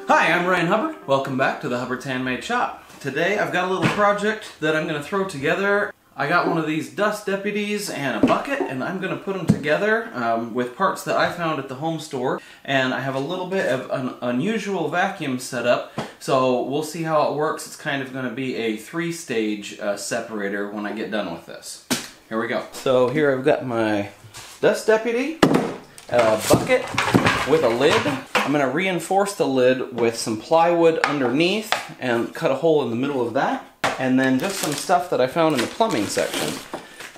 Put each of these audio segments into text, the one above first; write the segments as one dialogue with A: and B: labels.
A: Hi, I'm Ryan Hubbard. Welcome back to the Hubbard's Handmade Shop. Today I've got a little project that I'm going to throw together. I got one of these dust deputies and a bucket, and I'm going to put them together with parts that I found at the home store. And I have a little bit of an unusual vacuum set up, so we'll see how it works. It's kind of going to be a three-stage separator when I get done with this. Here we go. So here I've got my dust deputy, a bucket with a lid. I'm going to reinforce the lid with some plywood underneath and cut a hole in the middle of that. And then just some stuff that I found in the plumbing section.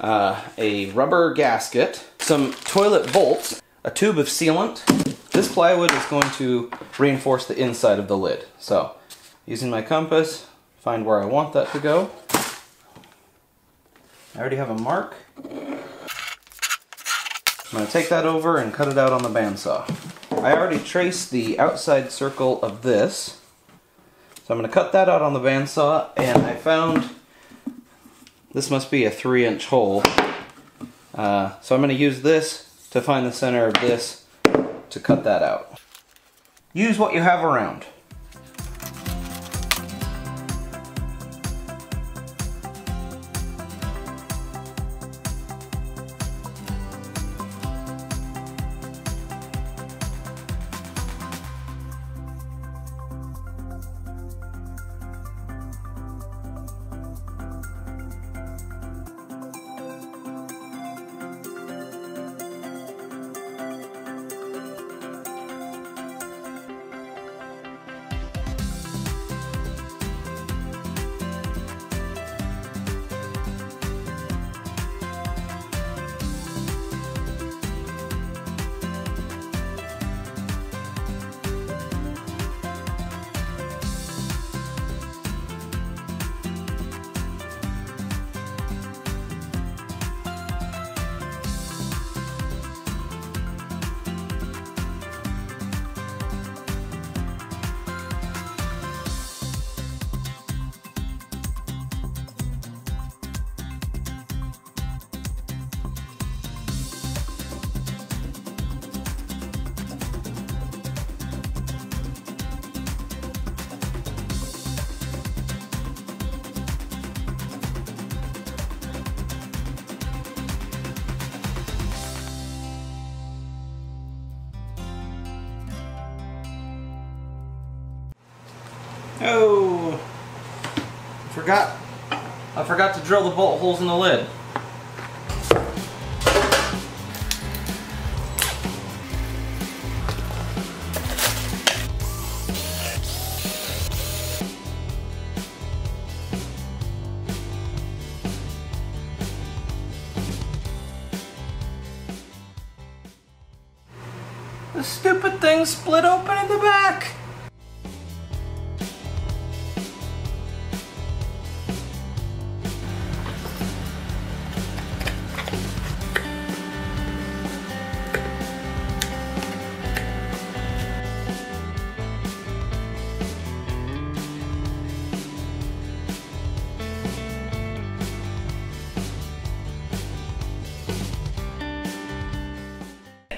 A: A rubber gasket, some toilet bolts, a tube of sealant. This plywood is going to reinforce the inside of the lid. So, using my compass, find where I want that to go. I already have a mark. I'm going to take that over and cut it out on the bandsaw. I already traced the outside circle of this. So I'm going to cut that out on the bandsaw, and I found this must be a 3-inch hole. So I'm going to use this to find the center of this to cut that out. Use what you have around. Oh, I forgot to drill the bolt holes in the lid. The stupid thing split open in the back.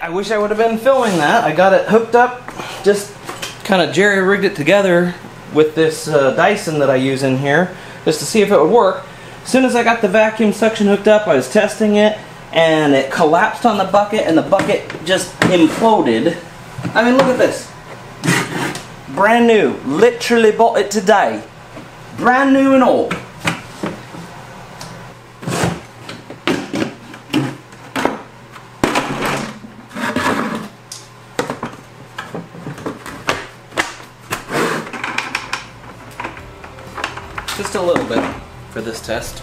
A: I wish I would have been filming that. I got it hooked up, just kind of jerry-rigged it together with this Dyson that I use in here, just to see if it would work. As soon as I got the vacuum suction hooked up, I was testing it, and it collapsed on the bucket, and the bucket just imploded. I mean, look at this. Brand new. Literally bought it today. Brand new and old. Just a little bit for this test.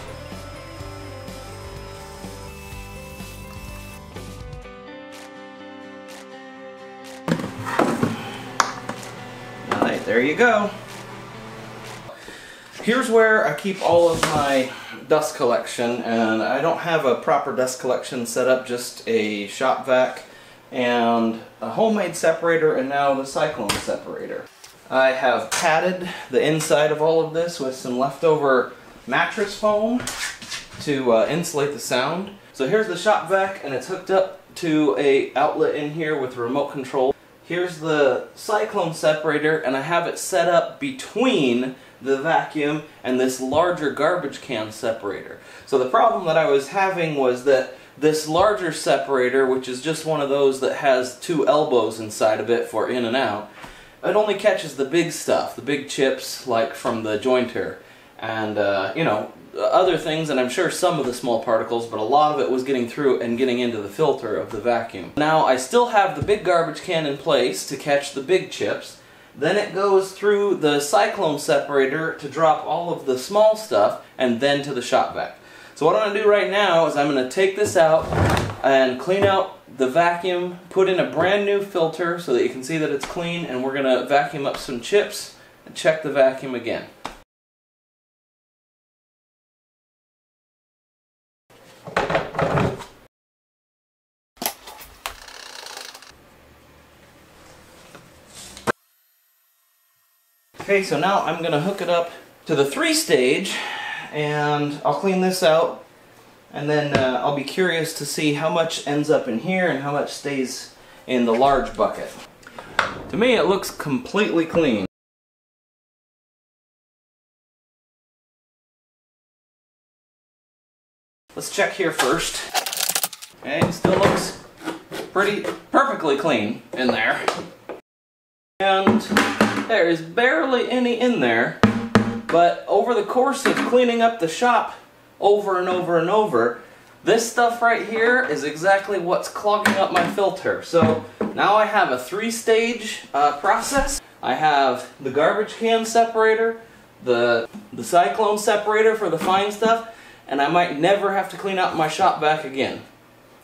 A: Alright, there you go. Here's where I keep all of my dust collection, and I don't have a proper dust collection set up, just a shop vac and a homemade separator, and now the cyclone separator. I have padded the inside of all of this with some leftover mattress foam to insulate the sound. So here's the shop vac, and it's hooked up to a outlet in here with remote control. here's the cyclone separator, and I have it set up between the vacuum and this larger garbage can separator. So the problem that I was having was that this larger separator, which is just one of those that has two elbows inside of it for in and out, it only catches the big stuff, the big chips like from the jointer, and you know, other things, and I'm sure some of the small particles, but a lot of it was getting through and getting into the filter of the vacuum. Now I still have the big garbage can in place to catch the big chips. Then it goes through the cyclone separator to drop all of the small stuff, and then to the shop vac. So what I'm going to do right now is I'm going to take this out and clean out the vacuum, put in a brand new filter so that you can see that it's clean, and we're going to vacuum up some chips and check the vacuum again. Okay, so now I'm going to hook it up to the 3-stage, and I'll clean this out, and then I'll be curious to see how much ends up in here and how much stays in the large bucket. To me, it looks completely clean. Let's check here first. Okay, it still looks perfectly clean in there. And there is barely any in there, but over the course of cleaning up the shop over and over and over, this stuff right here is exactly what's clogging up my filter. So now I have a 3-stage process. I have the garbage can separator, the cyclone separator for the fine stuff, and I might never have to clean out my shop vac again.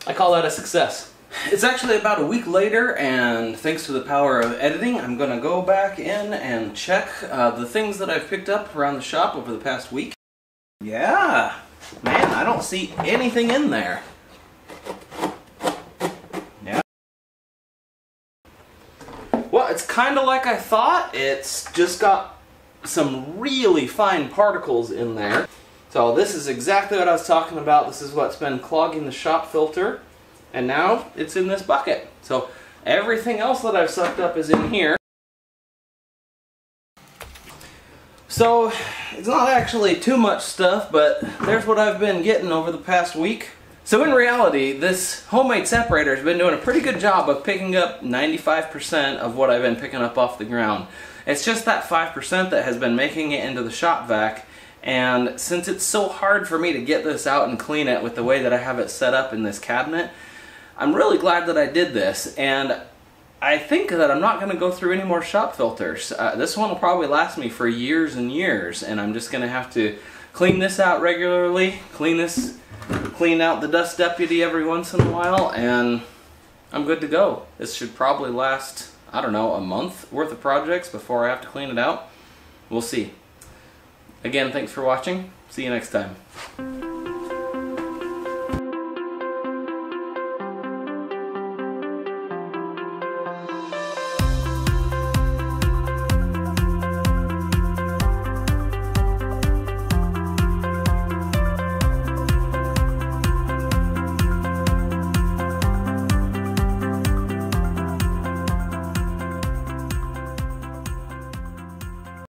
A: I call that a success. It's actually about a week later, and thanks to the power of editing, I'm going to go back in and check the things that I've picked up around the shop over the past week. Yeah, man, I don't see anything in there. Yeah. Well, it's kind of like I thought. It's just got some really fine particles in there. So this is exactly what I was talking about. This is what's been clogging the shop filter. And now it's in this bucket. So everything else that I've sucked up is in here. So it's not actually too much stuff, but there's what I've been getting over the past week. So in reality, this homemade separator has been doing a pretty good job of picking up 95% of what I've been picking up off the ground. It's just that 5% that has been making it into the shop vac. And since it's so hard for me to get this out and clean it with the way that I have it set up in this cabinet, I'm really glad that I did this, and I think that I'm not going to go through any more shop filters. This one will probably last me for years and years, and I'm just going to have to clean this out regularly, clean out the dust deputy every once in a while, and I'm good to go. This should probably last, I don't know, a month worth of projects before I have to clean it out. We'll see. Again, thanks for watching. See you next time.